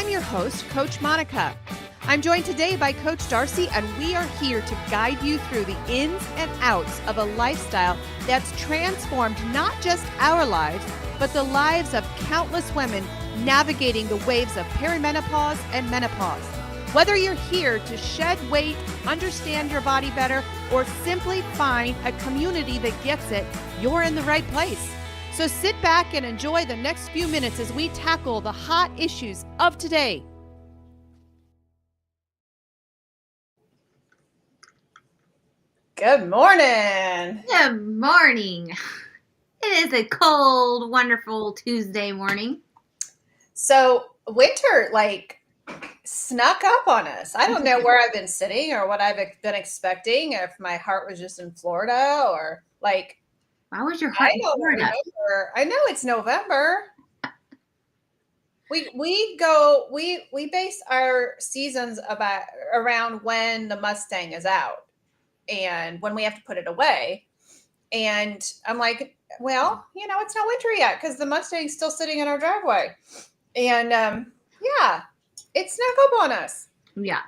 I'm your host, Coach Monica. I'm joined today by Coach Darcy, and we are here to guide you through the ins and outs of a lifestyle that's transformed not just our lives, but the lives of countless women navigating the waves of perimenopause and menopause. Whether you're here to shed weight, understand your body better, or simply find a community that gets it, you're in the right place. So sit back and enjoy the next few minutes as we tackle the hot issues of today. Good morning. Good morning. It is a cold, wonderful Tuesday morning. So winter snuck up on us. I don't know where I've been sitting or what I've been expecting, if my heart was just in Florida or why was your heart in Florida? I know it's November. We base our seasons around when the Mustang is out and when we have to put it away. And I'm like, well, it's not winter yet because the Mustang's still sitting in our driveway. And it snuck up on us. Yeah.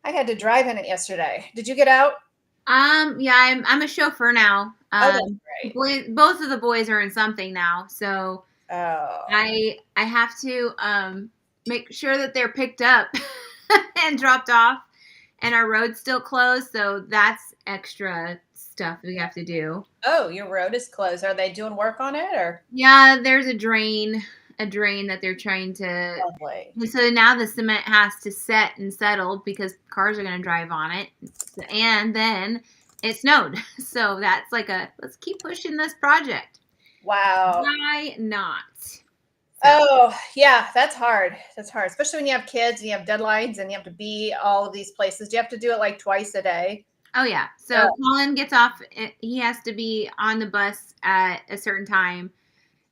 I had to drive in it yesterday. Did you get out? Yeah, I'm a chauffeur now. That's right. Both of the boys are in something now, so I have to make sure that they're picked up and dropped off, and our road's still closed, so that's extra stuff we have to do. Oh, your road is closed. Are they doing work on it or? Yeah, there's a drain that they're trying to. Lovely. So now the cement has to set and settle because cars are going to drive on it, and then it snowed. So that's let's keep pushing this project. Wow. Why not? Oh, yeah, that's hard. That's hard, especially when you have kids and you have deadlines and you have to be all of these places. Do you have to do it twice a day? Oh, yeah. So Colin gets off. He has to be on the bus at a certain time,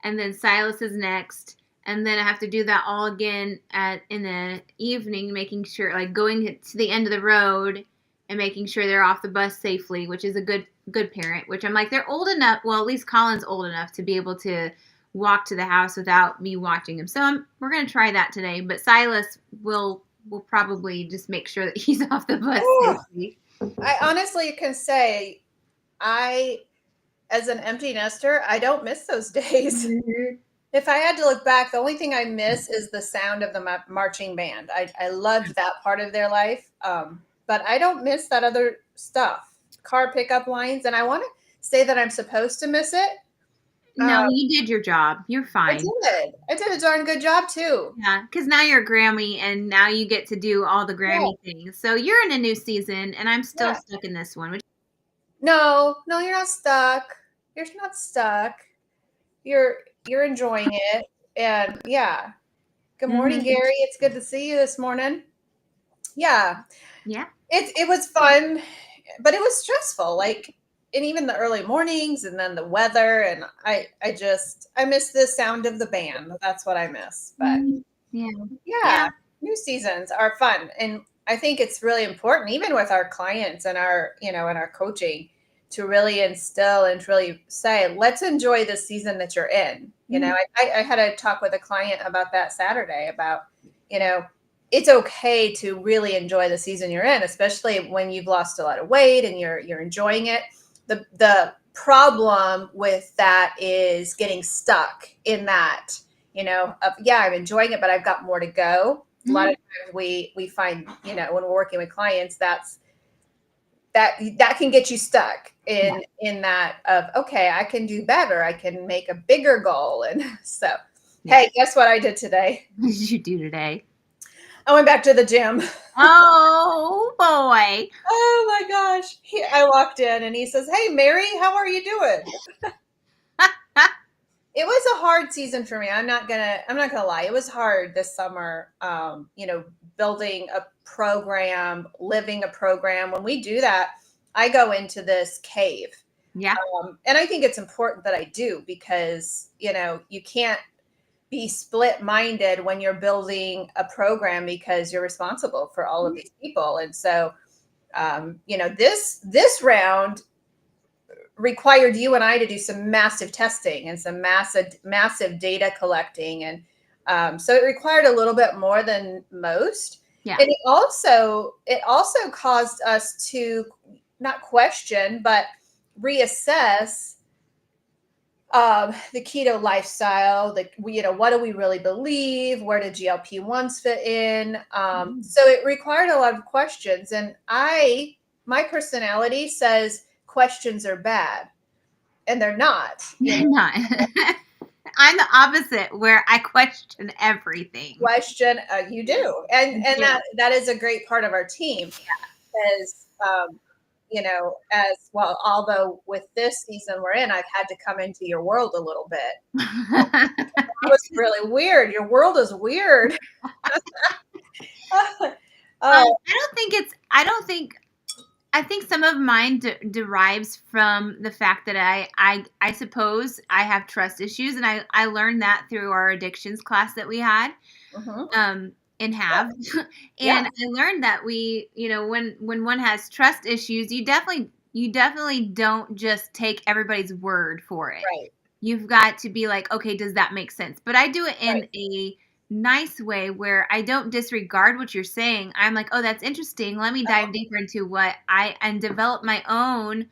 and then Silas is next. And then I have to do that all again in the evening, making sure, going to the end of the road and making sure they're off the bus safely, which is a good parent, which I'm like, they're old enough. Well, at least Colin's old enough to be able to walk to the house without me watching him. So we're going to try that today. But Silas will probably just make sure that he's off the bus safely. I honestly can say as an empty nester, I don't miss those days. Mm-hmm. If I had to look back, the only thing I miss is the sound of the marching band. I loved that part of their life, but I don't miss that other stuff, car pickup lines. And I want to say that I'm supposed to miss it. No, you did your job. You're fine. I did a darn good job too. Yeah, because now you're a Grammy, and now you get to do all the Grammy things. So you're in a new season, and I'm still stuck in this one. No, you're not stuck. You're not stuck. You're enjoying it. And yeah. Good morning, Gary. It's good to see you this morning. Yeah. Yeah. It was fun, but it was stressful. And even the early mornings and then the weather. And I miss the sound of the band. That's what I miss. But yeah. New seasons are fun. And I think it's really important, even with our clients and our, and our coaching, to really instill and to really say, let's enjoy the season that you're in. I had a talk with a client about that Saturday about, it's okay to really enjoy the season you're in, especially when you've lost a lot of weight and you're enjoying it. The problem with that is getting stuck in that, I'm enjoying it, but I've got more to go. A lot of times we find, when we're working with clients, that can get you stuck in that of, okay, I can do better. I can make a bigger goal. And so, hey, guess what I did today? What did you do today? I went back to the gym. Oh, boy. Oh, my gosh. I walked in and he says, hey, Mary, how are you doing? It was a hard season for me. I'm not gonna lie. It was hard this summer. Building a program, living a program. When we do that, I go into this cave. Yeah. And I think it's important that I do because, you can't be split-minded when you're building a program because you're responsible for all of these people. And so, this round required you and I to do some massive testing and some massive data collecting. And So it required a little bit more than most. Yeah. And it also caused us to not question, but reassess the keto lifestyle. What do we really believe? Where do GLP-1s fit in? So it required a lot of questions. And my personality says questions are bad, and they're not. They're not. I'm the opposite, where I question everything. Question, you do, and that is a great part of our team. Because as well, although with this season we're in, I've had to come into your world a little bit. It was really weird. Your world is weird. I think some of mine derives from the fact that I suppose I have trust issues, and I learned that through our addictions class that we had. And have. And I learned that when one has trust issues, you definitely don't just take everybody's word for it. Right. You've got to be like, okay, does that make sense? But I do it in a nice way where I don't disregard what you're saying. I'm like, oh, that's interesting. Let me dive deeper into and develop my own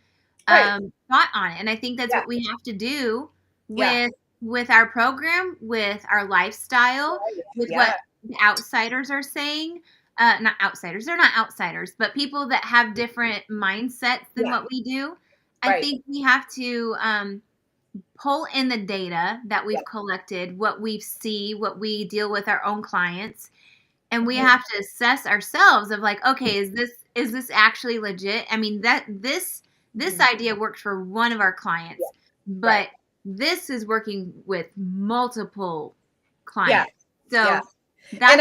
thought on it. And I think that's what we have to do with our program, with our lifestyle, with what the outsiders are saying. Not outsiders, they're not outsiders, but people that have different mindsets than what we do. I think we have to pull in the data that we've collected, what we see, what we deal with our own clients, and we have to assess ourselves of like, okay, is this actually legit? I mean, that this idea worked for one of our clients, but this is working with multiple clients. So that's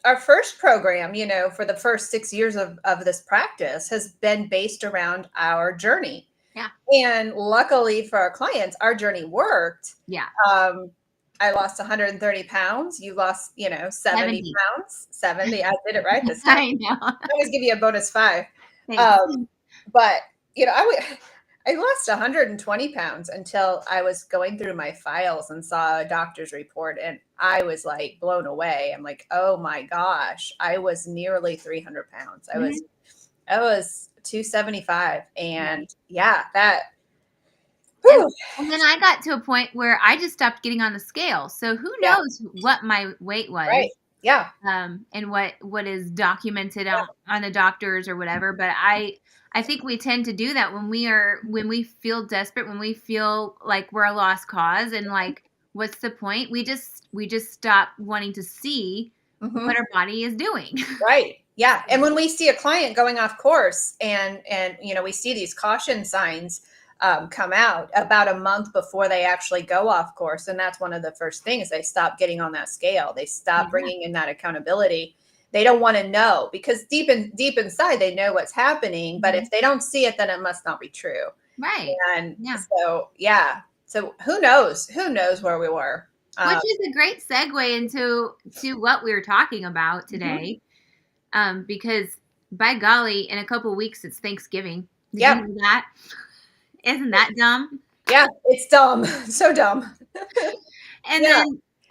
our first program, for the first 6 years of this practice has been based around our journey. Yeah. And luckily for our clients, our journey worked. Yeah. I lost 130 pounds. You lost, 70 pounds. 70. I did it right this time. I know. I always give you a bonus 5. Thanks. But, I lost 120 pounds until I was going through my files and saw a doctor's report, and I was like blown away. I'm like, oh my gosh, I was nearly 300 pounds. I was 275. And that. And then I got to a point where I just stopped getting on the scale. So who knows what my weight was. Right. Yeah. And what is documented on the doctors or whatever. But I think we tend to do that when we feel desperate, when we feel like we're a lost cause, and like, what's the point? We just stop wanting to see what our body is doing. Right. Yeah. And when we see a client going off course and we see these caution signs come out about a month before they actually go off course. And that's one of the first things. They stop getting on that scale. They stop bringing in that accountability. They don't want to know, because deep inside, they know what's happening. But if they don't see it, then it must not be true. Right. And so who knows where we were. Which is a great segue into what we were talking about today. Because by golly, in a couple of weeks, it's Thanksgiving. Did you know that? Isn't that dumb? Yeah, it's dumb. So dumb.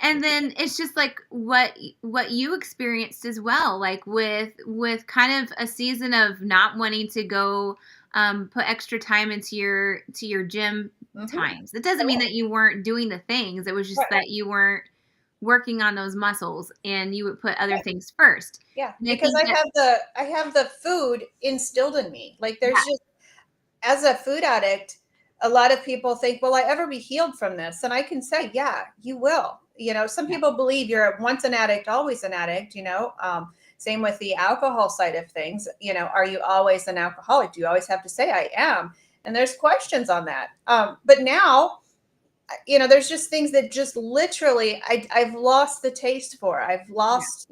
And then it's just like what you experienced as well, like with kind of a season of not wanting to go put extra time into your gym times. It doesn't mean that you weren't doing the things. It was just that you weren't working on those muscles, and you would put other things first. Yeah, because I have the food instilled in me. Like there's just, as a food addict, a lot of people think, will I ever be healed from this? And I can say, yeah, you will. Some people believe you're once an addict, always an addict, same with the alcohol side of things. Are you always an alcoholic? Do you always have to say I am? And there's questions on that. But now, there's just things that just literally I've lost the taste for. I've lost,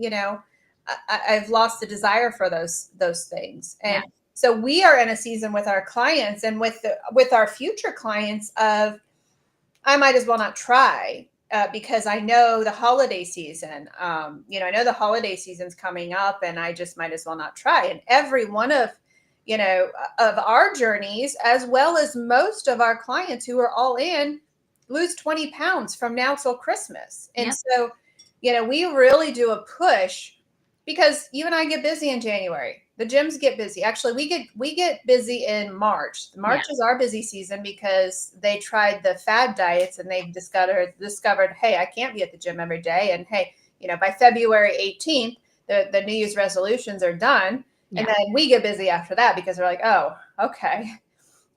I've lost the desire for those things. And so we are in a season with our clients and with our future clients of, I might as well not try. Because I know the holiday season, I know the holiday season's coming up, and I just might as well not try. And every one of our journeys, as well as most of our clients who are all in, lose 20 pounds from now till Christmas. And so we really do a push because you and I get busy in January. The gyms get busy. Actually, we get busy in March. March is our busy season because they tried the fad diets and they discovered, hey, I can't be at the gym every day. And hey, by February 18th, the New Year's resolutions are done. Yeah. And then we get busy after that because we're like, oh, okay.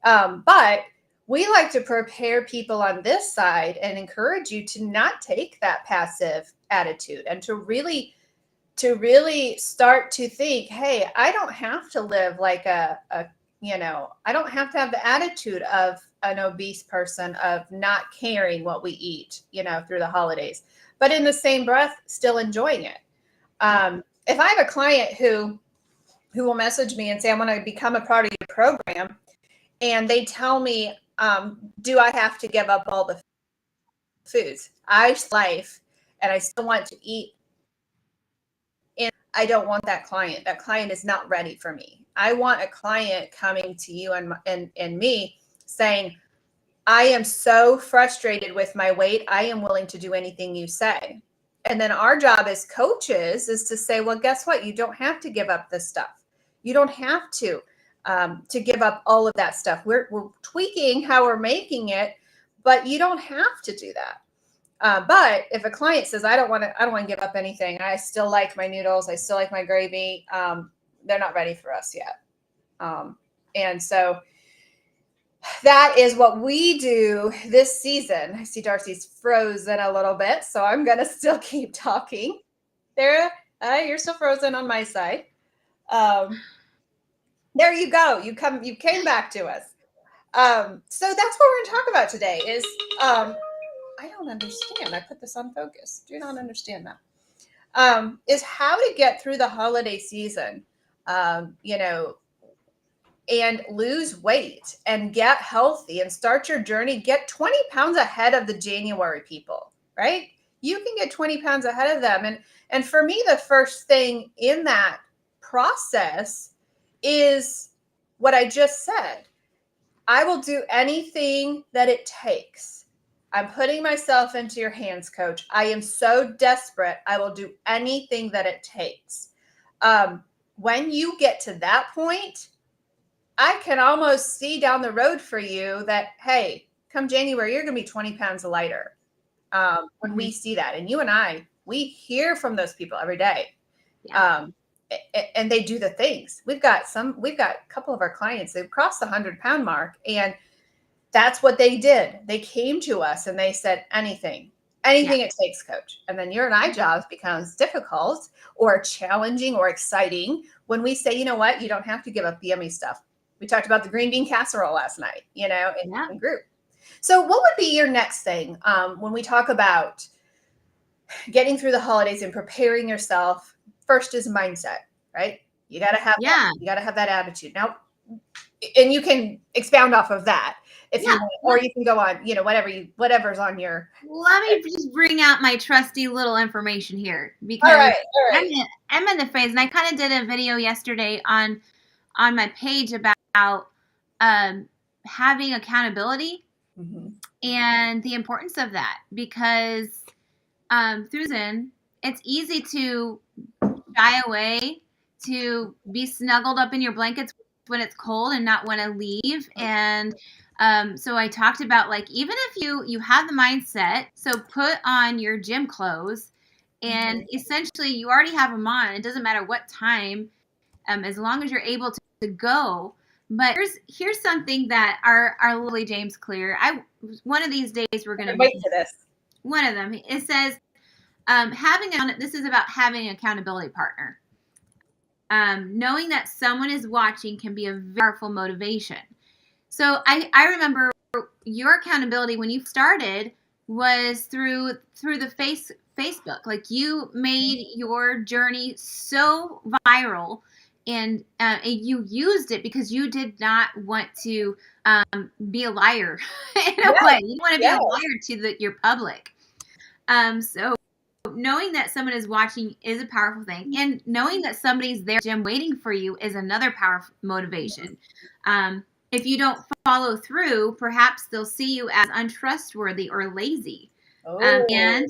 But we like to prepare people on this side and encourage you to not take that passive attitude and to really start to think, hey, I don't have to live like I don't have to have the attitude of an obese person of not caring what we eat, through the holidays, but in the same breath, still enjoying it. If I have a client who will message me and say, I want to become a part of your program, and they tell me, do I have to give up all the foods? Life, and I still want to eat. And I don't want that client. That client is not ready for me. I want a client coming to you and me saying, I am so frustrated with my weight. I am willing to do anything you say. And then our job as coaches is to say, well, guess what? You don't have to give up this stuff. You don't have to give up all of that stuff. We're tweaking how we're making it, but you don't have to do that. But if a client says, I don't want to give up anything. I still like my noodles. I still like my gravy. They're not ready for us yet. And so that is what we do this season. I see Darcy's frozen a little bit, so I'm going to still keep talking. There, you're still frozen on my side. There you go. You came back to us. So that's what we're going to talk about today is, I don't understand. I put this on focus. Do not understand that. Is how to get through the holiday season, and lose weight and get healthy and start your journey. Get 20 pounds ahead of the January people, right? You can get 20 pounds ahead of them. And for me, the first thing in that process is what I just said. I will do anything that it takes. I'm putting myself into your hands, coach. I am so desperate. I will do anything that it takes. When you get to that point, I can almost see down the road for you that, hey, come January, you're going to be 20 pounds lighter. When we see that. And you and I, we hear from those people every day. Yeah. And they do the things. We've got a couple of our clients, they've crossed the 100-pound mark, and that's what they did. They came to us and they said, anything it takes, coach. And then your and I jobs becomes difficult or challenging or exciting when we say, you know what, you don't have to give up the yummy stuff. We talked about the green bean casserole last night, in group. So what would be your next thing when we talk about getting through the holidays and preparing yourself? First is mindset, right? You got to have that attitude. Now, and you can expound off of that if you want, or you can go on, whatever's on your. Let me just bring out my trusty little information here because all right. I'm in the phase, and I kind of did a video yesterday on my page about having accountability and the importance of that, because through Zen, it's easy to shy away, to be snuggled up in your blankets when it's cold and not want to leave. And so I talked about, like, even if you have the mindset, so put on your gym clothes and essentially you already have them on. It doesn't matter what time, as long as you're able to go. But here's something that our Lily James Clear, one of these days we're going to wait for this. One of them, it says, this is about having an accountability partner. Knowing that someone is watching can be a very powerful motivation. So I remember your accountability when you started was through the Facebook. Like, you made your journey so viral, and you used it because you did not want to be a liar in a way. You want to be a liar to your public. So knowing that someone is watching is a powerful thing, and knowing that somebody's there, gym, waiting for you is another powerful motivation. If you don't follow through, perhaps they'll see you as untrustworthy or lazy. And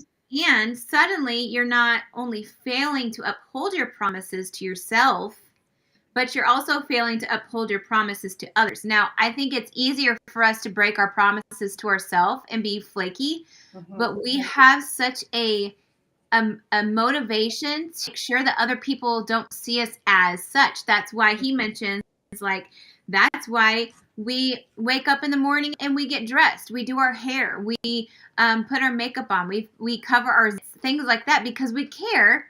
And suddenly you're not only failing to uphold your promises to yourself, but you're also failing to uphold your promises to others. Now, I think it's easier for us to break our promises to ourselves and be flaky, but we have such a motivation to make sure that other people don't see us as such. That's why he mentions, like, that's why we wake up in the morning and we get dressed. We do our hair. We put our makeup on. We cover our things like that because we care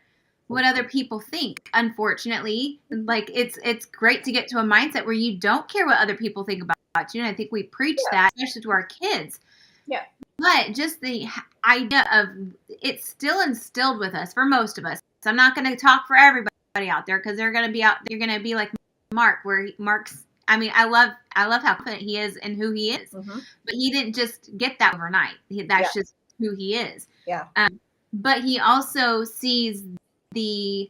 what other people think. Unfortunately, like it's great to get to a mindset where you don't care what other people think about you. And I think we preach that, especially to our kids. Yeah. But just the idea of it's still instilled with us for most of us. So I'm not going to talk for everybody out there because they're going to be out. You're going to be like Mark, where Mark's. I mean, I love how confident he is and who he is, but he didn't just get that overnight. That's just who he is. Yeah. But he also sees the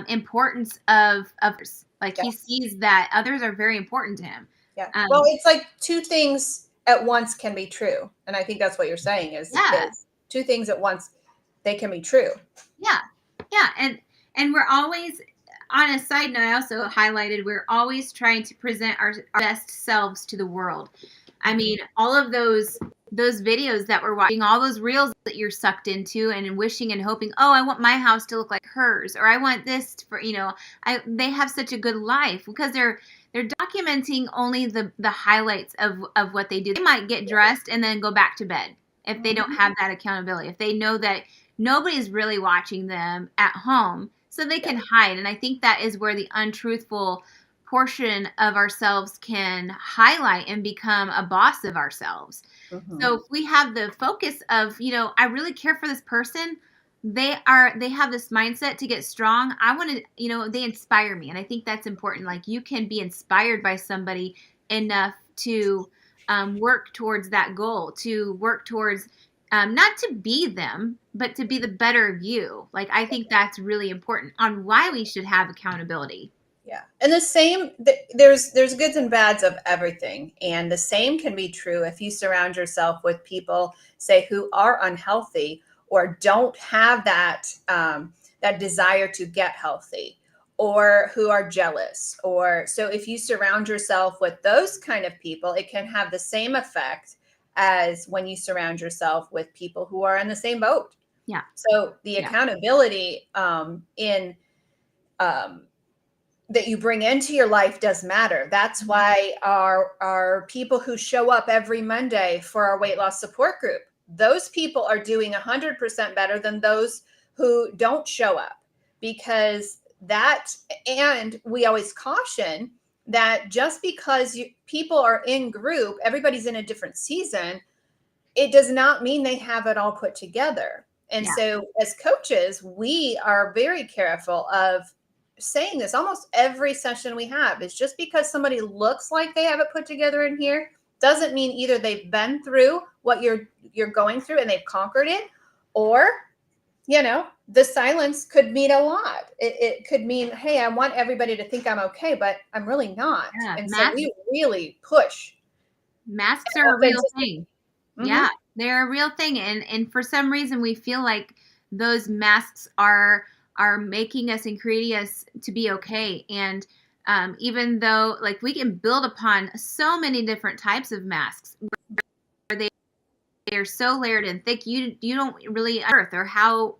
importance of others. Like he sees that others are very important to him. Yeah. Well, it's like two things at once can be true. And I think that's what you're saying is two things at once, they can be true. Yeah. Yeah. And we're always, on a side note, I also highlighted, we're always trying to present our best selves to the world. I mean, all of those videos that we're watching, all those reels that you're sucked into and wishing and hoping, oh, I want my house to look like hers, or I want this for, they have such a good life because they're documenting only the highlights of what they do. They might get dressed and then go back to bed if they don't have that accountability. If they know that nobody's really watching them at home, so they can hide. And I think that is where the untruthful portion of ourselves can highlight and become a boss of ourselves. So if we have the focus of, I really care for this person, they have this mindset to get strong. I want to, they inspire me. And I think that's important. Like you can be inspired by somebody enough to work towards that goal, to work towards not to be them, but to be the better you. Like, I think that's really important on why we should have accountability. Yeah. And the same, there's goods and bads of everything. And the same can be true if you surround yourself with people, say, who are unhealthy or don't have that, that desire to get healthy, or who are jealous. Or so if you surround yourself with those kind of people, it can have the same effect as when you surround yourself with people who are in the same boat. Yeah. So the accountability that you bring into your life does matter. That's why our people who show up every Monday for our weight loss support group, those people are doing 100% better than those who don't show up, because and we always caution that just because people are in group, everybody's in a different season, it does not mean they have it all put together. And so as coaches, we are very careful of saying this almost every session we have, is just because somebody looks like they have it put together in here doesn't mean either they've been through what you're going through and they've conquered it, or the silence could mean a lot. It could mean, hey, I want everybody to think I'm okay, but I'm really not. And so we really push. Masks are a real thing. Yeah, they're a real thing. And for some reason we feel like those masks are making us and creating us to be okay. And even though, like, we can build upon so many different types of masks where they're so layered and thick, you don't really unearth or how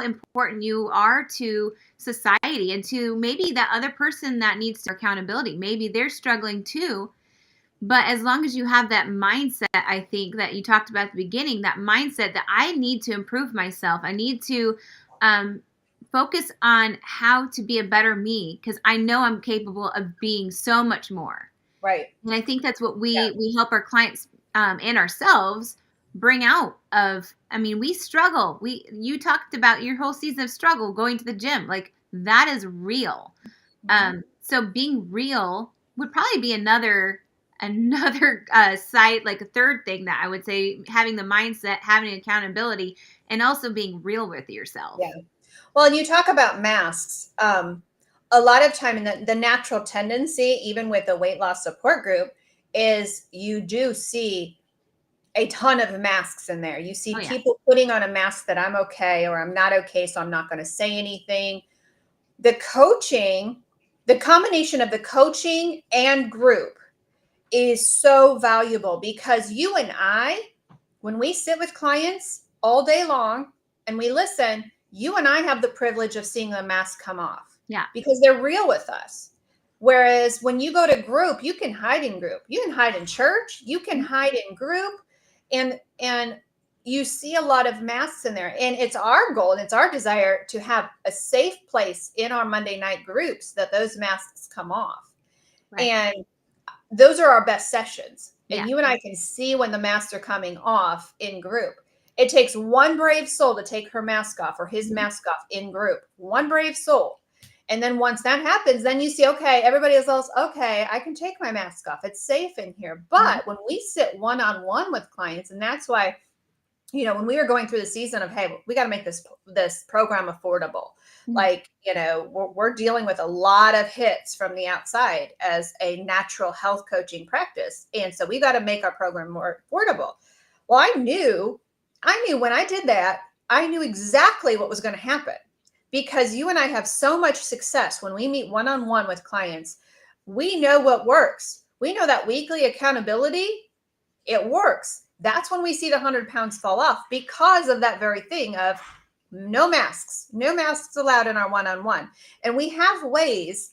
important you are to society and to maybe that other person that needs accountability. Maybe they're struggling too. But as long as you have that mindset, I think that you talked about at the beginning, that mindset that I need to improve myself. I need to focus on how to be a better me, because I know I'm capable of being so much more. Right. And I think that's what we help our clients and ourselves bring out of. I mean, we struggle. You talked about your whole season of struggle going to the gym. Like, that is real. So being real would probably be another side, like a third thing that I would say, having the mindset, having accountability, and also being real with yourself. Yeah. Well, and you talk about masks. A lot of time in the natural tendency, even with the weight loss support group, is you do see a ton of masks in there. You see Oh, yeah. people putting on a mask that I'm okay or I'm not okay, so I'm not going to say anything. The coaching, the combination of the coaching and group is so valuable because you and I, when we sit with clients all day long and we listen, you and I have the privilege of seeing the mask come off. Yeah. Because they're real with us. Whereas when you go to group, you can hide in group. You can hide in church, you can hide in group, and you see a lot of masks in there. And it's our goal and it's our desire to have a safe place in our Monday night groups that those masks come off. Right. And those are our best sessions. And Yeah. you and I can see when the masks are coming off in group. It takes one brave soul to take her mask off or his mask off in group. One brave soul. And then once that happens, then you see, okay, everybody else, okay, I can take my mask off. It's safe in here. But when we sit one-on-one with clients, and that's why, you know, when we were going through the season of, hey, we got to make this program affordable. Like, you know, we're dealing with a lot of hits from the outside as a natural health coaching practice. And so we got to make our program more affordable. Well, I knew when I did that, I knew exactly what was going to happen because you and I have so much success when we meet one-on-one with clients. We know what works. We know that weekly accountability, it works. That's when we see the 100 pounds fall off because of that very thing of no masks allowed in our one-on-one. And we have ways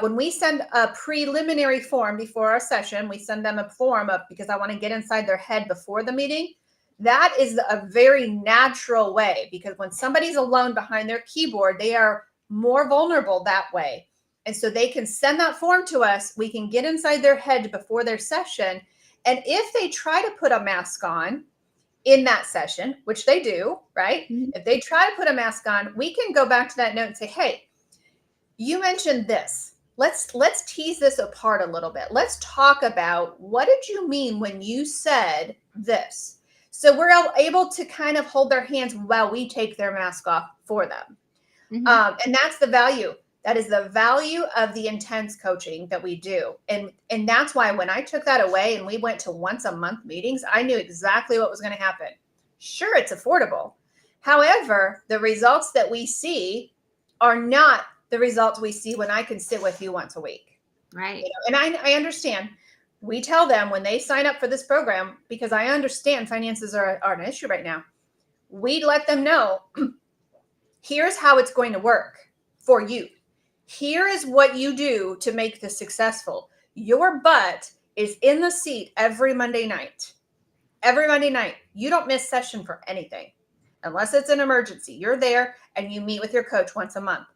when we send a preliminary form before our session, we send them a form up because I want to get inside their head before the meeting. That is a very natural way because when somebody's alone behind their keyboard, they are more vulnerable that way. And so they can send that form to us. We can get inside their head before their session. And if they try to put a mask on in that session, which they do, right? If they try to put a mask on, we can go back to that note and say, hey, you mentioned this. Let's tease this apart a little bit. Let's talk about what did you mean when you said this? So we're able to kind of hold their hands while we take their mask off for them. And that's the value. That is the value of the intense coaching that we do. And that's why when I took that away and we went to once a month meetings, I knew exactly what was going to happen. Sure, it's affordable. However, the results that we see are not the results we see when I can sit with you once a week. Right. You know, and I understand. We tell them when they sign up for this program, because I understand finances are an issue right now. We let them know, here's how it's going to work for you. Here is what you do to make this successful. Your butt is in the seat every Monday night. Every Monday night. You don't miss session for anything. Unless it's an emergency. You're there and you meet with your coach once a month.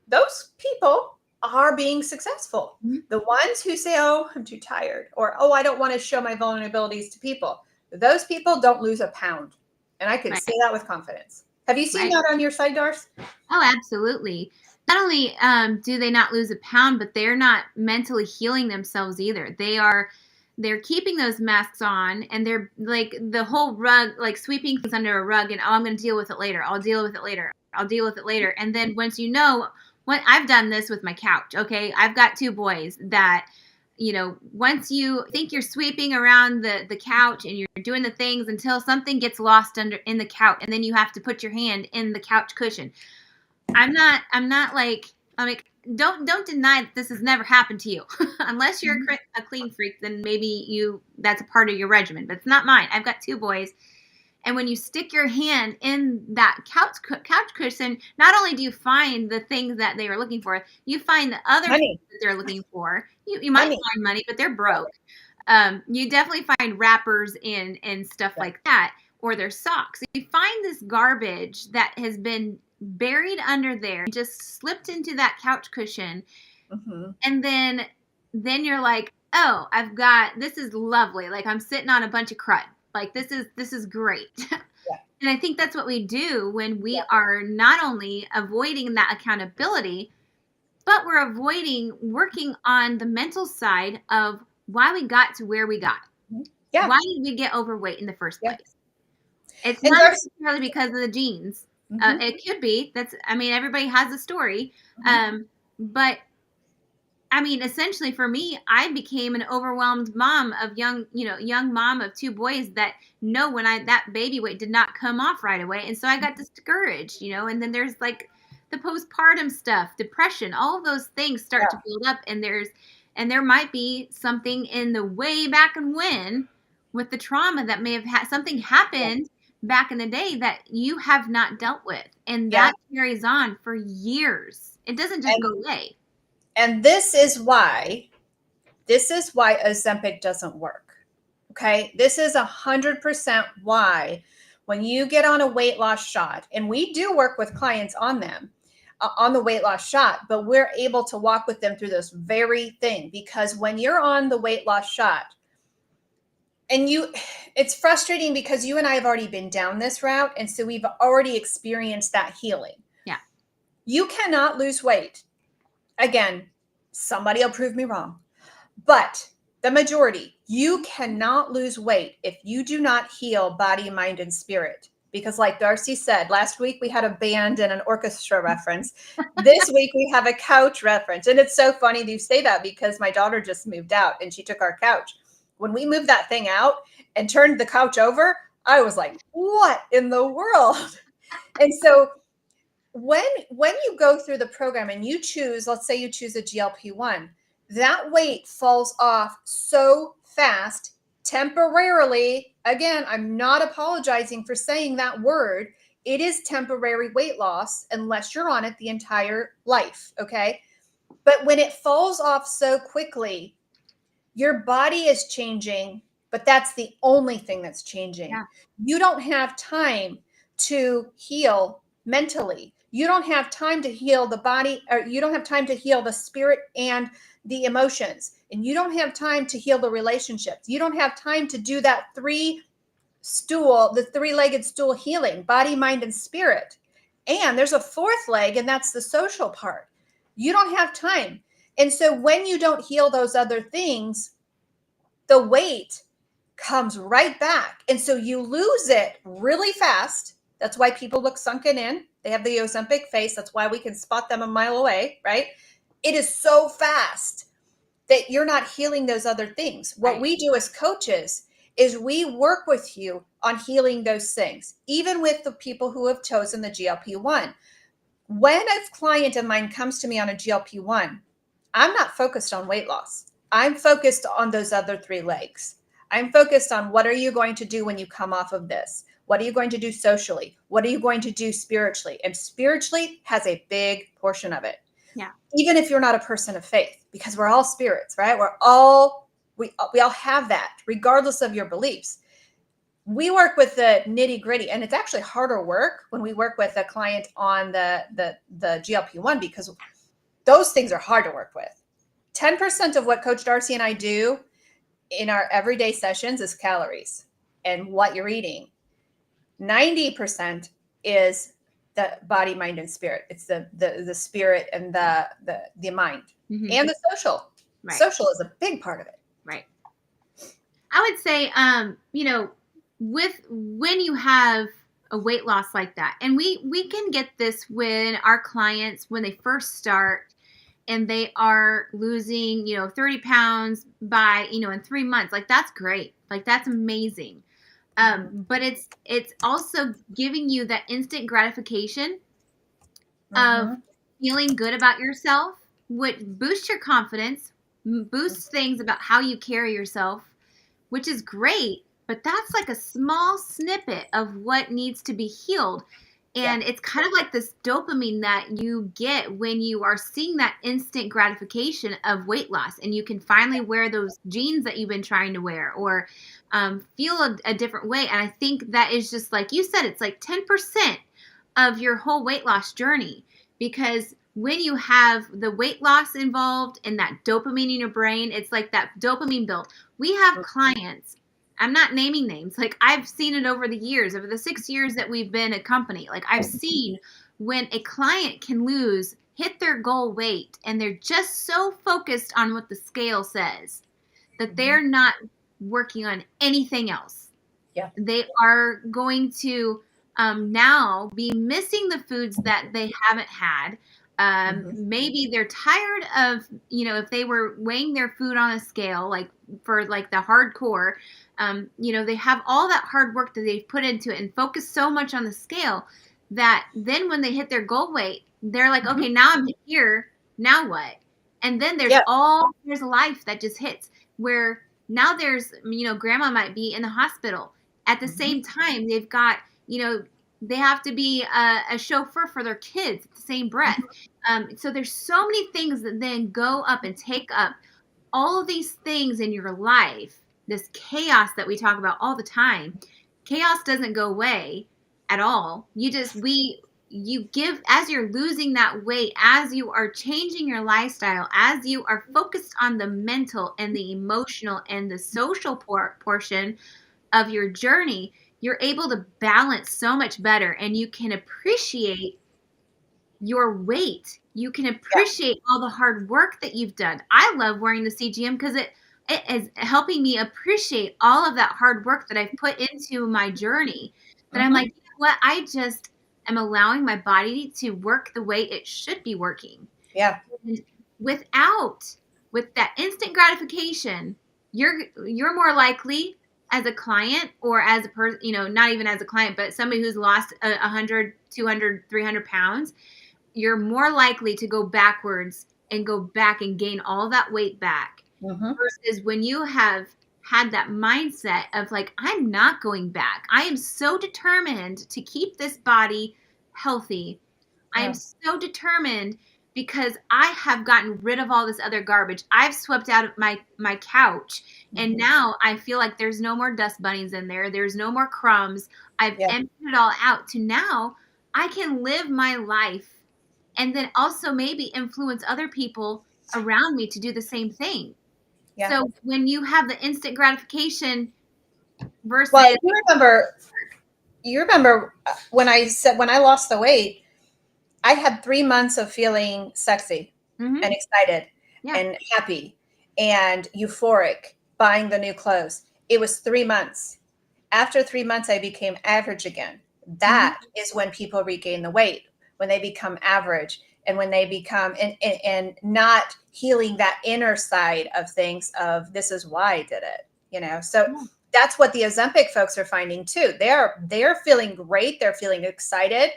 Those people are being successful. The ones who say, oh, I'm too tired, or, oh, I don't want to show my vulnerabilities to people. Those people don't lose a pound. And I can say that with confidence. Have you seen that on your side, Darce? Oh, absolutely. Not only do they not lose a pound, but they're not mentally healing themselves either. They're keeping those masks on, and they're like the whole rug, like sweeping things under a rug, and oh, I'm going to deal with it later. I'll deal with it later. I'll deal with it later. And then once you know, when I've done this with my couch, okay, I've got two boys that, you know, once you think you're sweeping around the couch and you're doing the things until something gets lost in the couch, and then you have to put your hand in the couch cushion. I'm like, don't deny that this has never happened to you. Unless you're a clean freak, then maybe that's a part of your regimen, but it's not mine. I've got two boys. And when you stick your hand in that couch cushion, not only do you find the things that they are looking for, you find the other things that they're looking for. You might find money, but they're broke. You definitely find wrappers and stuff like that, or their socks. You find this garbage that has been buried under there, just slipped into that couch cushion, and then you're like, oh, this is lovely. Like I'm sitting on a bunch of crud. Like this is great. And I think that's what we do when we are not only avoiding that accountability, but we're avoiding working on the mental side of why we got to where we got. Yeah. Why did we get overweight in the first place? It's not necessarily because of the genes. It could be. Everybody has a story. But I mean, essentially for me, I became an overwhelmed mom of young mom of two boys that know when that baby weight did not come off right away. And so I got discouraged, and then there's like the postpartum stuff, depression, all of those things start to build up, and there might be something in the way back and when with the trauma that may have had something happened back in the day that you have not dealt with. And that carries on for years. It doesn't just go away. And this is why Ozempic doesn't work. Okay. This is 100% why when you get on a weight loss shot, and we do work with clients on them, on the weight loss shot, but we're able to walk with them through this very thing, because when you're on the weight loss shot, and it's frustrating because you and I have already been down this route. And so we've already experienced that healing. Yeah. You cannot lose weight. Again, somebody will prove me wrong, but the majority, you cannot lose weight if you do not heal body, mind, and spirit. Because like Darcy said, last week we had a band and an orchestra reference. This week we have a couch reference. And it's so funny that you say that, because my daughter just moved out and she took our couch. When we moved that thing out and turned the couch over, I was like, what in the world? And so when you go through the program and you choose, let's say you choose a GLP-1, that weight falls off so fast temporarily. Again, I'm not apologizing for saying that word. It is temporary weight loss unless you're on it the entire life. Okay. But when it falls off so quickly, your body is changing, but that's the only thing that's changing. Yeah. You don't have time to heal mentally. You don't have time to heal the body, or you don't have time to heal the spirit and the emotions. And you don't have time to heal the relationships. You don't have time to do that the three-legged stool healing, body, mind, and spirit. And there's a fourth leg, and that's the social part. You don't have time. And so when you don't heal those other things, the weight comes right back. And so you lose it really fast. That's why people look sunken in. They have the Ozempic face. That's why we can spot them a mile away, right? It is so fast that you're not healing those other things. What we do as coaches is we work with you on healing those things, even with the people who have chosen the GLP-1. When a client of mine comes to me on a GLP-1, I'm not focused on weight loss. I'm focused on those other three legs. I'm focused on, what are you going to do when you come off of this? What are you going to do socially? What are you going to do spiritually? And spiritually has a big portion of it. Yeah. Even if you're not a person of faith, because we're all spirits, right? We all have that, regardless of your beliefs. We work with the nitty gritty, and it's actually harder work when we work with a client on the GLP-1, because those things are hard to work with. 10% of what Coach Darcy and I do in our everyday sessions is calories and what you're eating. 90% is the body, mind, and spirit. It's the spirit and the mind, and the social. Right. Social is a big part of it. Right. I would say, when you have a weight loss like that, and we can get this when our clients, when they first start and they are losing, 30 pounds by, in 3 months, like that's great. Like that's amazing. But it's also giving you that instant gratification of feeling good about yourself, which boosts your confidence, boosts things about how you carry yourself, which is great. But that's like a small snippet of what needs to be healed. And it's kind of like this dopamine that you get when you are seeing that instant gratification of weight loss, and you can finally wear those jeans that you've been trying to wear, or feel a different way. And I think that is just like you said, it's like 10% of your whole weight loss journey, because when you have the weight loss involved and that dopamine in your brain, it's like that dopamine build. We have clients, I'm not naming names, like I've seen it over the years, over the 6 years that we've been a company. Like I've seen when a client can hit their goal weight, and they're just so focused on what the scale says that they're not working on anything else. Yeah. They are going to now be missing the foods that they haven't had. Maybe they're tired of, if they were weighing their food on a scale, like for like the hardcore, they have all that hard work that they've put into it and focus so much on the scale that then when they hit their goal weight, they're like, okay, now I'm here. Now what? And then there's life that just hits where now there's, grandma might be in the hospital. At the same time, they've got, they have to be a chauffeur for their kids at the same breath. So there's so many things that then go up and take up all of these things in your life, this chaos that we talk about all the time. Chaos doesn't go away at all. You give, as you're losing that weight, as you are changing your lifestyle, as you are focused on the mental and the emotional and the social portion of your journey, you're able to balance so much better, and you can appreciate your weight. You can appreciate all the hard work that you've done. I love wearing the CGM because it is helping me appreciate all of that hard work that I've put into my journey. That I'm like, you know what? I just am allowing my body to work the way it should be working. Yeah. And with that instant gratification, you're more likely as a client or as a person, not even as a client, but somebody who's lost 100, 200, 300 pounds, you're more likely to go backwards and go back and gain all that weight back. Versus when you have had that mindset of like, I'm not going back. I am so determined to keep this body healthy. I am so determined because I have gotten rid of all this other garbage. I've swept out of my couch, and now I feel like there's no more dust bunnies in there. There's no more crumbs. I've emptied it all out to now I can live my life and then also maybe influence other people around me to do the same thing. Yeah. So when you have the instant gratification versus... Well, you remember when I lost the weight, I had 3 months of feeling sexy and excited and happy and euphoric, buying the new clothes. It was 3 months. After 3 months, I became average again. That is when people regain the weight, when they become average and when they become and not healing that inner side of things of this is why I did it, So that's what the Ozempic folks are finding too. They're feeling great. They're feeling excited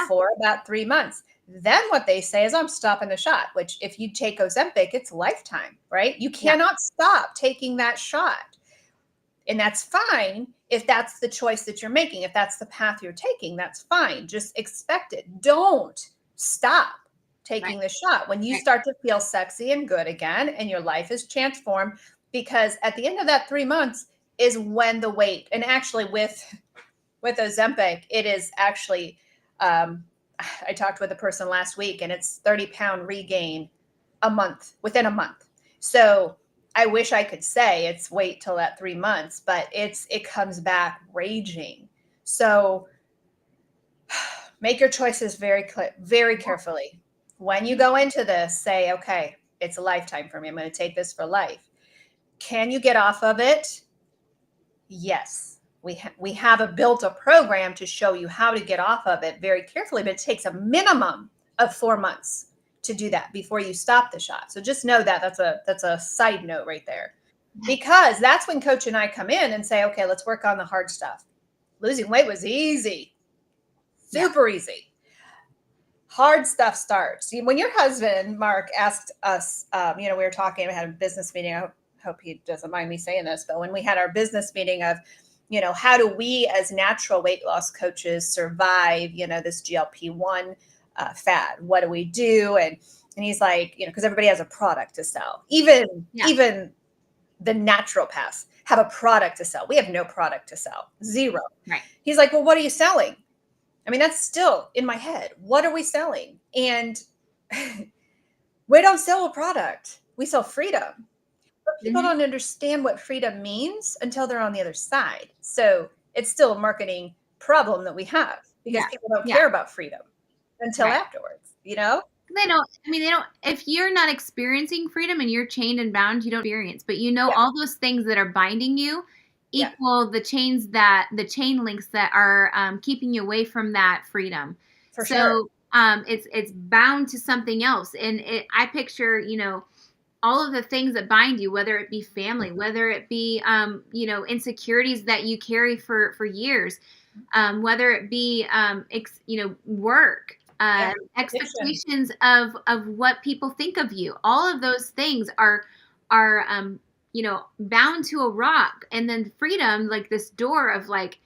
for about 3 months. Then what they say is I'm stopping the shot, which if you take Ozempic, it's lifetime, right? You cannot stop taking that shot. And that's fine if that's the choice that you're making. If that's the path you're taking, that's fine. Just expect it. Don't stop taking the shot when you start to feel sexy and good again and your life is transformed, because at the end of that 3 months is when the weight, and actually with Ozempic, it is actually, I talked with a person last week and it's 30-pound regain within a month. So I wish I could say it's wait till that 3 months, but it comes back raging. So make your choices very carefully. When you go into this, say, okay, it's a lifetime for me. I'm going to take this for life. Can you get off of it? Yes. We have built a program to show you how to get off of it very carefully, but it takes a minimum of 4 months to do that before you stop the shot. So just know that that's a side note right there, because that's when Coach and I come in and say, okay, let's work on the hard stuff. Losing weight was easy, super easy. Hard stuff starts. When your husband, Mark, asked us, we were talking, we had a business meeting. I hope he doesn't mind me saying this, but when we had our business meeting of, how do we as natural weight loss coaches survive, this GLP-1 fad? What do we do? And he's like, because everybody has a product to sell. Even the naturopaths have a product to sell. We have no product to sell. Zero. Right. He's like, well, what are you selling? I mean, that's still in my head. What are we selling? And we don't sell a product. We sell freedom. But people don't understand what freedom means until they're on the other side. So it's still a marketing problem that we have, because people don't care about freedom until afterwards, They don't, if you're not experiencing freedom and you're chained and bound, you don't experience, but all those things that are binding you equal the chain links that are keeping you away from that freedom. For sure. it's bound to something else. And I picture, all of the things that bind you, whether it be family, whether it be, insecurities that you carry for years, whether it be, work, Addiction. expectations of what people think of you. All of those things are bound to a rock. And then freedom, like this door of like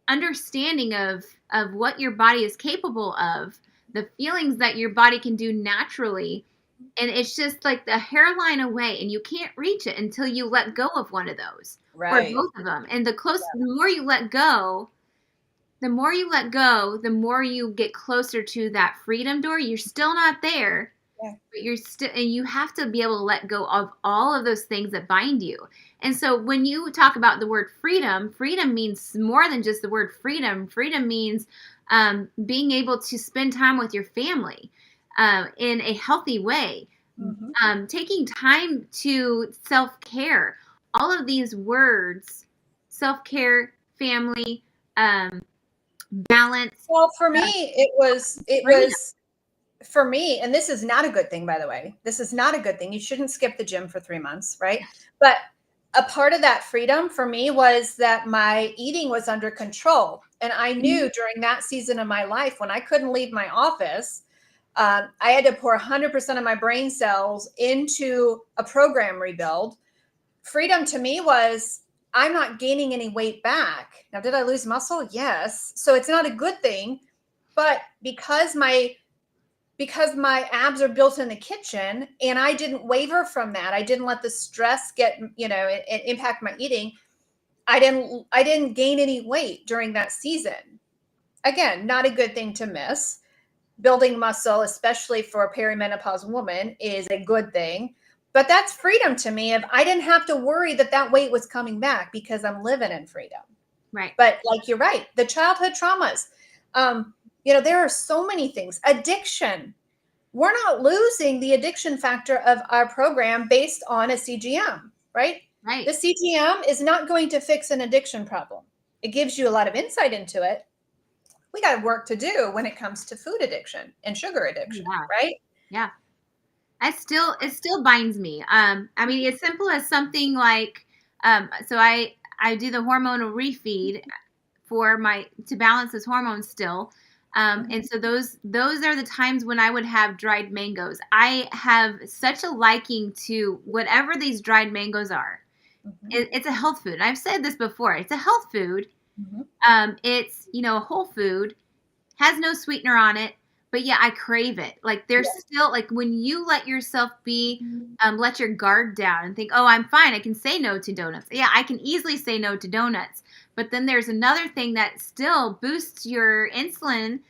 understanding of what your body is capable of, the feelings that your body can do naturally. And it's just like the hairline away, and you can't reach it until you let go of one of those or Right. both of them. And the more you let go, the more you let go, the more you get closer to that freedom door. You're still not there, Yeah. but you're still, and you have to be able to let go of all of those things that bind you. And so when you talk about the word freedom, freedom means more than just the word freedom. Freedom means being able to spend time with your family in a healthy way, taking time to self-care. All of these words, self-care, family, balance, Well, for me, it freedom. was for me, and this is not a good thing, by the way. This is not a good thing. You shouldn't skip the gym for 3 months, right? But a part of that freedom for me was that my eating was under control. And I knew during that season of my life when I couldn't leave my office, I had to pour 100% of my brain cells into a program rebuild. Freedom to me was I'm not gaining any weight back. Now, did I lose muscle? Yes. So it's not a good thing. But because my abs are built in the kitchen and I didn't waver from that. I didn't let the stress get, it impact my eating. I didn't gain any weight during that season. Again, not a good thing to miss. Building muscle, especially for a perimenopause woman, is a good thing. But that's freedom to me. If I didn't have to worry that weight was coming back because I'm living in freedom. Right. But like you're right, the childhood traumas, there are so many things. Addiction. We're not losing the addiction factor of our program based on a CGM, right? Right. The CGM is not going to fix an addiction problem. It gives you a lot of insight into it. We got work to do when it comes to food addiction and sugar addiction, right? Yeah. It still binds me. I mean, as simple as something like, so I do the hormonal refeed to balance this hormone still. And so those are the times when I would have dried mangoes. I have such a liking to whatever these dried mangoes are. It's a health food. And I've said this before. It's a health food. It's, a whole food, has no sweetener on it, but yeah, I crave it. Like there's still like when you let yourself let your guard down and think, oh, I'm fine. I can say no to donuts. Yeah, I can easily say no to donuts. But then there's another thing that still boosts your insulin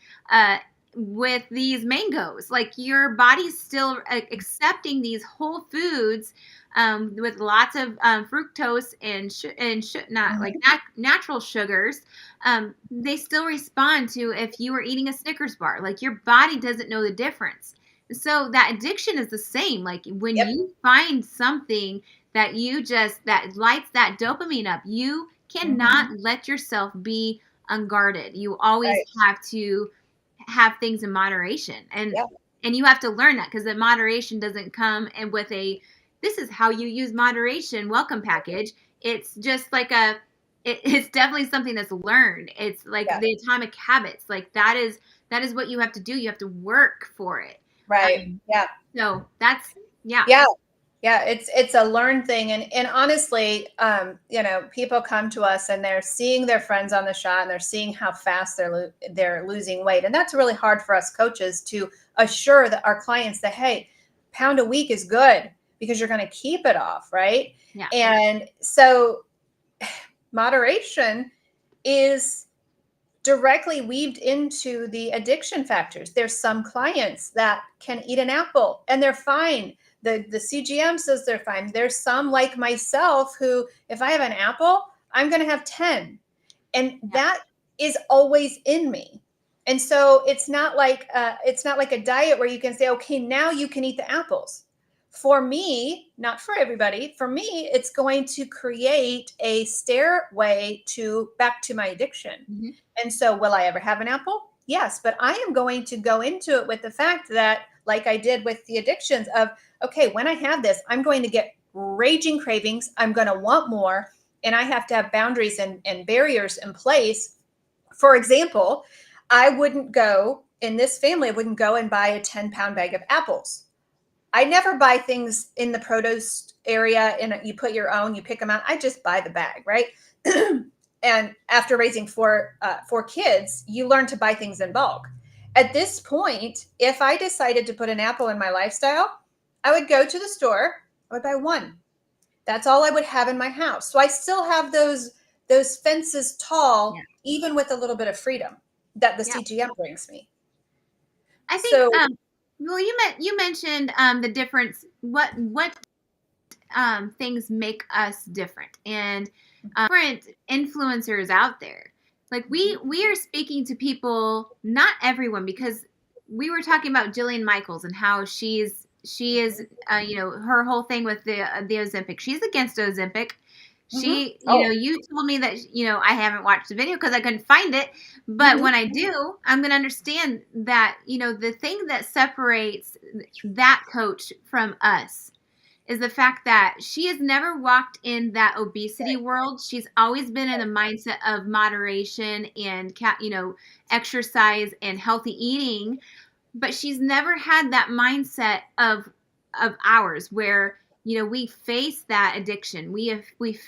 with these mangoes. Like your body's still accepting these whole foods with lots of fructose and not like natural sugars. They still respond to if you were eating a Snickers bar. Like your body doesn't know the difference. So that addiction is the same. Like when you find something that that lights that dopamine up, you cannot let yourself be unguarded. You always have to have things in moderation. And you have to learn that because the moderation doesn't come and with this is how you use moderation welcome package. It's just like it's definitely something that's learned. It's like the atomic habits. Like that is what you have to do. You have to work for it. Right. So that's Yeah, it's a learned thing. And honestly, people come to us and they're seeing their friends on the shot and they're seeing how fast they're losing weight. And that's really hard for us coaches to assure that our clients that, hey, pound a week is good because you're going to keep it off, right? Yeah. And so moderation is directly weaved into the addiction factors. There's some clients that can eat an apple and they're fine. The CGM says they're fine. There's some like myself who, if I have an apple, I'm going to have 10. And that is always in me. And so it's not like a diet where you can say, okay, now you can eat the apples. For me, not for everybody, for me, it's going to create a stairway back to my addiction. And so will I ever have an apple? Yes, but I am going to go into it with the fact that, like I did with the addictions of, okay, when I have this, I'm going to get raging cravings. I'm going to want more. And I have to have boundaries and barriers in place. For example, I wouldn't go in this family, I wouldn't go and buy a 10-pound bag of apples. I never buy things in the produce area and you put your own, you pick them out. I just buy the bag, right? And after raising four kids, you learn to buy things in bulk. At this point, if I decided to put an apple in my lifestyle, I would go to the store, I would buy one. That's all I would have in my house. So I still have those fences tall, Yeah. even with a little bit of freedom that the Yeah. CGM brings me. I think, So well, you mentioned the difference, what things make us different, and different influencers out there. Like we are speaking to people, not everyone, because we were talking about Jillian Michaels and how she is her whole thing with the Ozempic. She's against Ozempic. She, you told me that, I haven't watched the video because I couldn't find it. But when I do, I'm going to understand that, the thing that separates that coach from us is the fact that she has never walked in that obesity world. She's always been in a mindset of moderation and, exercise and healthy eating. But she's never had that mindset of ours where, we face that addiction. We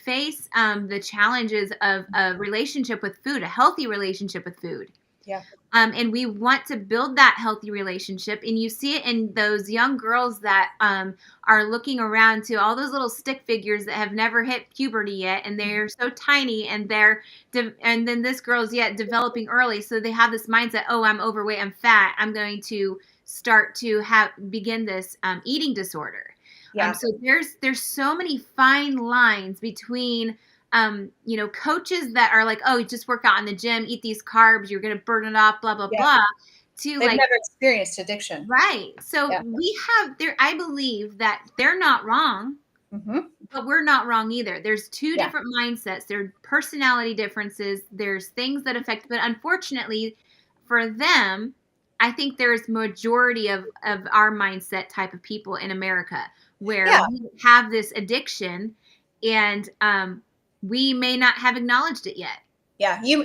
face the challenges of a relationship with food, a healthy relationship with food. Yeah. And we want to build that healthy relationship. And you see it in those young girls that are looking around to all those little stick figures that have never hit puberty yet. And they're so tiny, and and then this girl's yet developing early. So they have this mindset, oh, I'm overweight, I'm fat, I'm going to start to begin this eating disorder. Yeah. So there's so many fine lines between coaches that are like, oh, just work out in the gym, eat these carbs, you're going to burn it off, blah, blah, blah. They've never experienced addiction. Right. So we have there, I believe that they're not wrong, but we're not wrong either. There's two different mindsets. There are personality differences. There's things that affect, but unfortunately for them, I think there's majority of our mindset type of people in America where we have this addiction, and we may not have acknowledged it yet. Yeah, you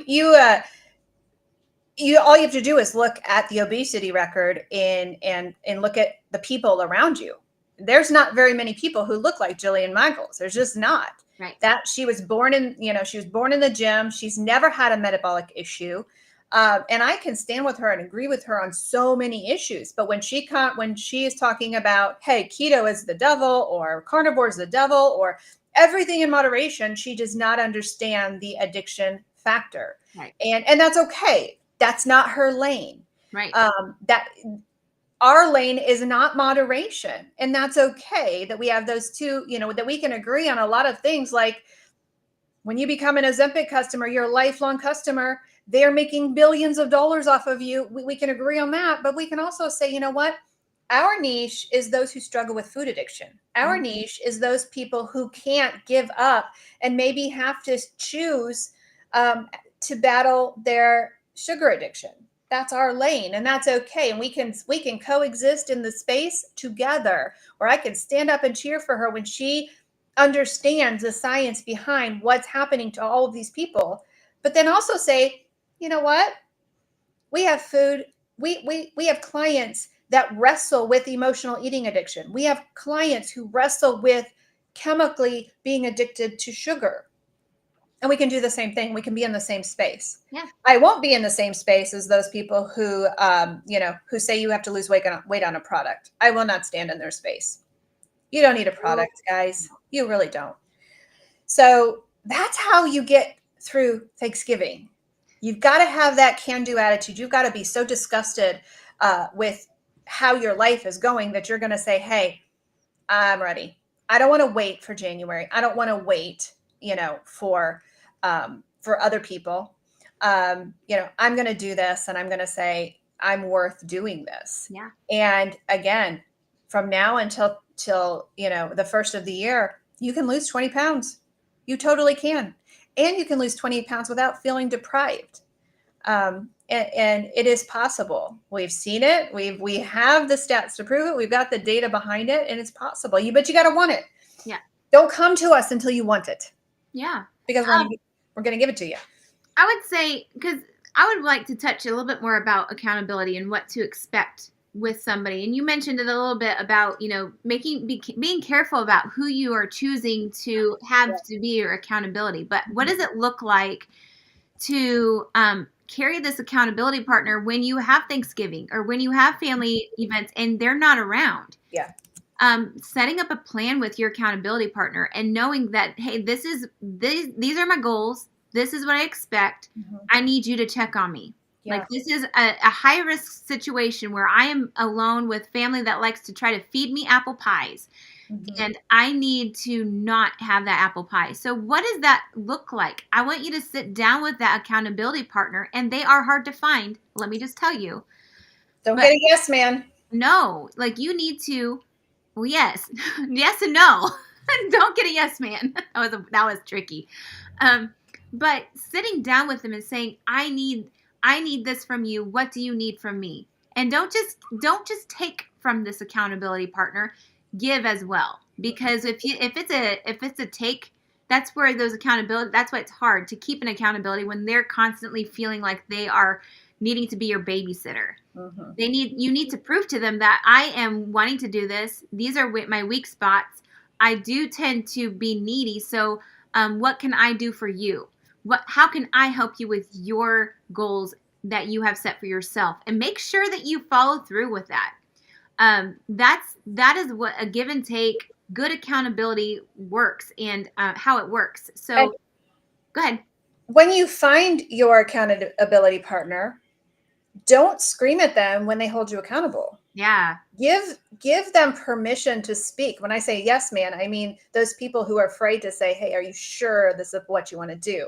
all you have to do is look at the obesity record and look at the people around you. There's not very many people who look like Jillian Michaels. There's just not. Right. That she was born in the gym. She's never had a metabolic issue. And I can stand with her and agree with her on so many issues. But when she is talking about, hey, keto is the devil, or carnivore is the devil, or everything in moderation, she does not understand the addiction factor. Right. And that's okay. That's not her lane. Right. That our lane is not moderation. And that's okay that we have those two, that we can agree on a lot of things. Like when you become an Ozempic customer, you're a lifelong customer. They're making billions of dollars off of you. We can agree on that. But we can also say, you know what? Our niche is those who struggle with food addiction. Our niche is those people who can't give up and maybe have to choose to battle their sugar addiction. That's our lane, and that's okay. And we can coexist in the space together, where I can stand up and cheer for her when she understands the science behind what's happening to all of these people. But then also say, you know what? We have food. We have clients that wrestle with emotional eating addiction. We have clients who wrestle with chemically being addicted to sugar. And we can do the same thing. We can be in the same space. Yeah. I won't be in the same space as those people who, who say you have to lose weight on a product. I will not stand in their space. You don't need a product, guys. You really don't. So that's how you get through Thanksgiving. You've got to have that can-do attitude. You've got to be so disgusted with how your life is going that you're going to say, hey, I'm ready. I don't want to wait for January. I don't want to wait, for other people. I'm going to do this, and I'm going to say I'm worth doing this. Yeah. And again, from now until the first of the year, you can lose 20 pounds. You totally can. And you can lose 20 pounds without feeling deprived. And it is possible. We've seen it. We have the stats to prove it. We've got the data behind it, and it's possible. But you got to want it. Yeah. Don't come to us until you want it. Yeah. Because we're going to give it to you. I would say, because I would like to touch a little bit more about accountability and what to expect with somebody. And you mentioned it a little bit about, being careful about who you are choosing to have to be your accountability. But what does it look like to carry this accountability partner when you have Thanksgiving or when you have family events and they're not around? Yeah. Setting up a plan with your accountability partner and knowing that, hey, these are my goals. This is what I expect. Mm-hmm. I need you to check on me. Yeah. Like, this is a high risk situation where I am alone with family that likes to try to feed me apple pies. Mm-hmm. And I need to not have that apple pie. So what does that look like? I want you to sit down with that accountability partner, and they are hard to find. Let me just tell you. Don't get a yes man. No, like, you need to. Well, yes. Yes and no. Don't get a yes man. That was tricky. But sitting down with them and saying, I need this from you. What do you need from me? And don't just take from this accountability partner. Give as well. Because if it's a take, that's where that's why it's hard to keep an accountability when they're constantly feeling like they are needing to be your babysitter. Mm-hmm. You need to prove to them that I am wanting to do this. These are my weak spots. I do tend to be needy. So what can I do for you? How can I help you with your goals that you have set for yourself? And make sure that you follow through with that. That is what a give and take, good accountability works, and how it works. So go ahead. When you find your accountability partner, don't scream at them when they hold you accountable. Yeah. Give them permission to speak. When I say yes, man, I mean those people who are afraid to say, hey, are you sure this is what you want to do?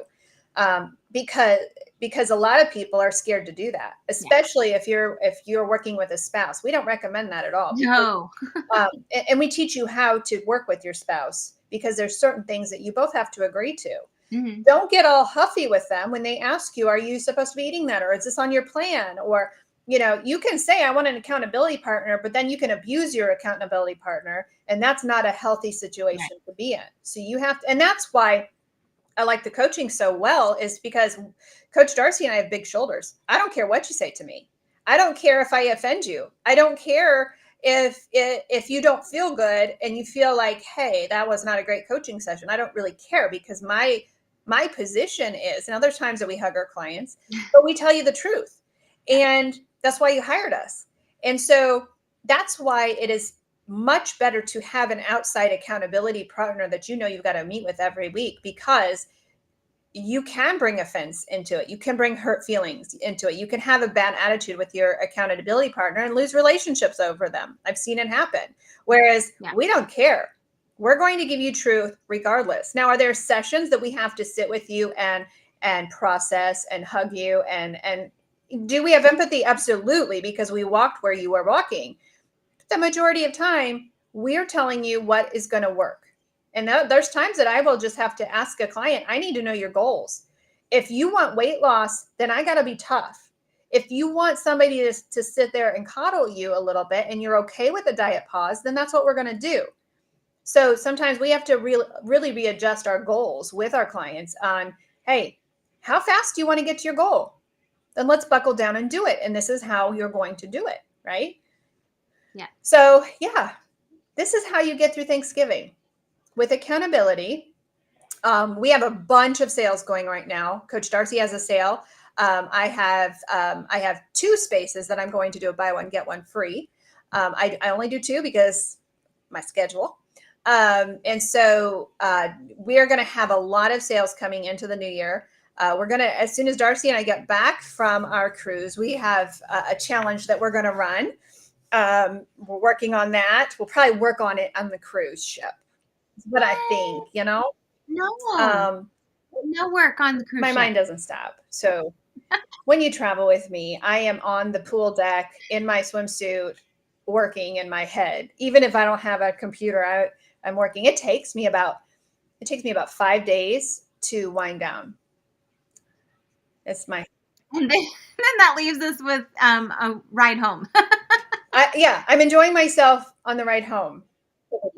Because a lot of people are scared to do that, especially if you're working with a spouse. We don't recommend that at all. No. And we teach you how to work with your spouse, because there's certain things that you both have to agree to. Mm-hmm. Don't get all huffy with them when they ask you, are you supposed to be eating that? Or is this on your plan? Or, you can say, I want an accountability partner, but then you can abuse your accountability partner. And that's not a healthy situation to be in. So you have to, and that's why I like the coaching so well, is because Coach Darcy and I have big shoulders. I don't care what you say to me. I don't care if I offend you. I don't care if you don't feel good and you feel like, hey, that was not a great coaching session. I don't really care, because my position is, now there's times that we hug our clients, but we tell you the truth. And that's why you hired us. And so that's why it is much better to have an outside accountability partner that you've got to meet with every week, because you can bring offense into it. You can bring hurt feelings into it. You can have a bad attitude with your accountability partner and lose relationships over them. I've seen it happen. Whereas we don't care. We're going to give you truth regardless. Now, are there sessions that we have to sit with you and process and hug you? And do we have empathy? Absolutely, because we walked where you were walking. The majority of time, we're telling you what is going to work. And there's times that I will just have to ask a client, I need to know your goals. If you want weight loss, then I got to be tough. If you want somebody to sit there and coddle you a little bit and you're okay with a diet pause, then that's what we're going to do. So sometimes we have to really readjust our goals with our clients on, hey, how fast do you want to get to your goal? Then let's buckle down and do it. And this is how you're going to do it, right? Yeah. So this is how you get through Thanksgiving. With accountability, we have a bunch of sales going right now. Coach Darcy has a sale. I have 2 spaces that I'm going to do a buy one, get one free. I only do 2 because my schedule. And so we are going to have a lot of sales coming into the new year. We're going to, as soon as Darcy and I get back from our cruise, we have a challenge that we're going to run. We're working on that. We'll probably work on it on the cruise ship. What I think, No. No work on the cruise my ship. mind doesn't stop. So when you travel with me, I am on the pool deck in my swimsuit, working in my head. Even if I don't have a computer, I'm working. It takes me about 5 days to wind down. And then that leaves us with a ride home. I'm enjoying myself on the ride home.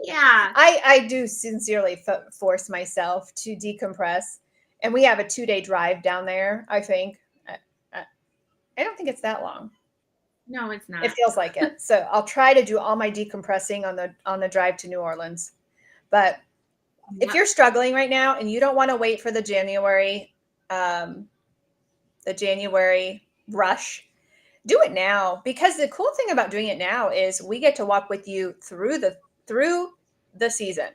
Yeah. I do sincerely force myself to decompress. And we have a 2-day drive down there, I think. I don't think it's that long. No, it's not. It feels like it. So I'll try to do all my decompressing on the drive to New Orleans. But if you're struggling right now and you don't want to wait for the January rush, do it now, because the cool thing about doing it now is we get to walk with you through the season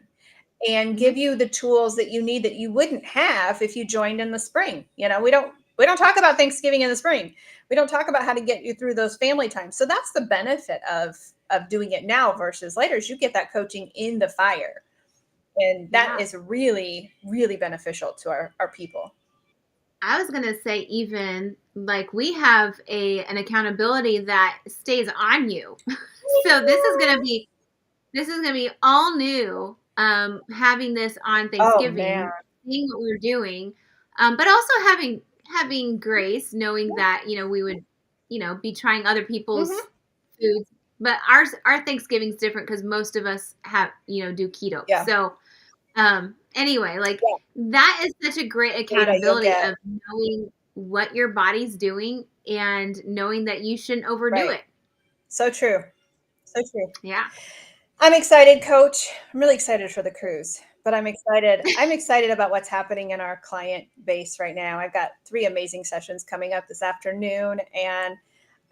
and give you the tools that you need that you wouldn't have if you joined in the spring. We don't talk about Thanksgiving in the spring. We don't talk about how to get you through those family times. So that's the benefit of doing it now versus later, is you get that coaching in the fire. And that is really, really beneficial to our people. I was going to say, even like we have an accountability that stays on you. So this is going to be all new, having this on Thanksgiving, seeing what we're doing, but also having grace, knowing that, we would, be trying other people's foods, but our Thanksgiving's different because most of us have, do keto. Yeah. So, anyway, that is such a great accountability of knowing what your body's doing and knowing that you shouldn't overdo it. So true. So true. Yeah. I'm excited, Coach. I'm really excited for the cruise, but I'm excited about what's happening in our client base right now. I've got 3 amazing sessions coming up this afternoon, and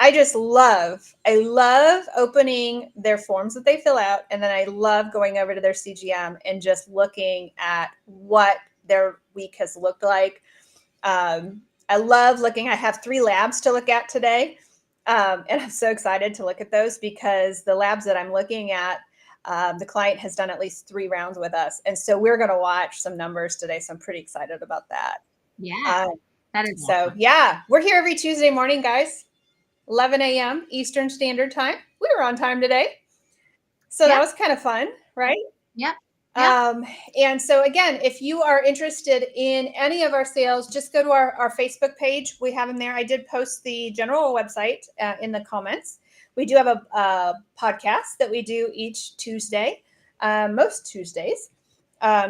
I love opening their forms that they fill out. And then I love going over to their CGM and just looking at what their week has looked like. I love looking. I have 3 labs to look at today. And I'm so excited to look at those, because the labs that I'm looking at, the client has done at least 3 rounds with us. And so we're going to watch some numbers today. So I'm pretty excited about that. Yeah. That is so awesome. Yeah, we're here every Tuesday morning, guys. 11 a.m. Eastern Standard Time. We were on time today. So that was kind of fun, right? Yep. And so again, if you are interested in any of our sales, just go to our Facebook page. We have them there. I did post the general website in the comments. We do have a podcast that we do each Tuesday, most Tuesdays.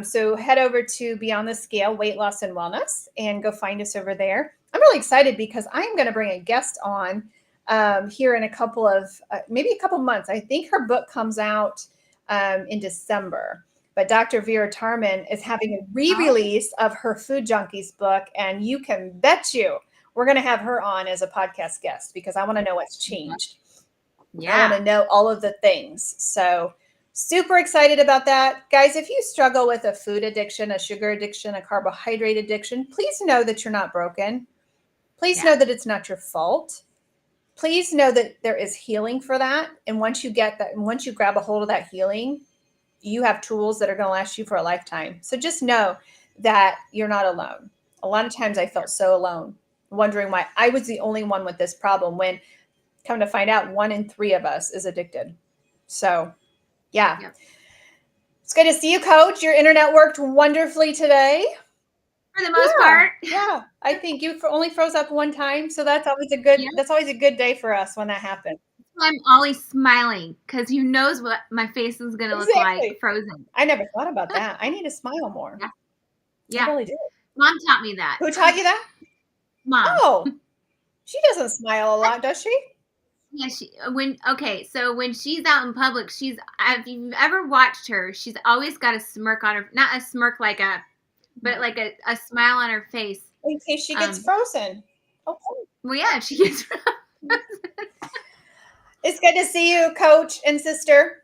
So head over to Beyond the Scale, Weight Loss and Wellness, and go find us over there. I'm really excited because I'm going to bring a guest on here in maybe a couple months. I think her book comes out in December. But Dr. Vera Tarman is having a re-release of her Food Junkies book, and you can bet we're going to have her on as a podcast guest, because I want to know what's changed. Yeah. I want to know all of the things. So super excited about that. Guys, if you struggle with a food addiction, a sugar addiction, a carbohydrate addiction, please know that you're not broken. Please know that it's not your fault. Please know that there is healing for that. And once you get that, and once you grab a hold of that healing, you have tools that are going to last you for a lifetime. So just know that you're not alone. A lot of times I felt so alone, wondering why I was the only one with this problem, when come to find out 1 in 3 of us is addicted. So yeah. It's good to see you, Coach. Your internet worked wonderfully today. For the most part. Yeah. I think you only froze up 1 time. So that's always a good day for us when that happens. I'm always smiling, because who knows what my face is going to look like frozen. I never thought about that. I need to smile more. Yeah. I really do. Mom taught me that. Who taught you that? Mom. Oh, she doesn't smile a lot, does she? Yeah, so when she's out in public, if you've ever watched her, she's always got a smirk on her, not a smirk but like a smile on her face. In case she gets frozen. Okay. Well, yeah, she gets frozen. It's good to see you, Coach and sister.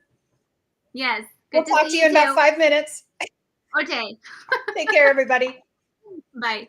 Yes. We'll talk to you in about 5 minutes. Okay. Take care, everybody. Bye.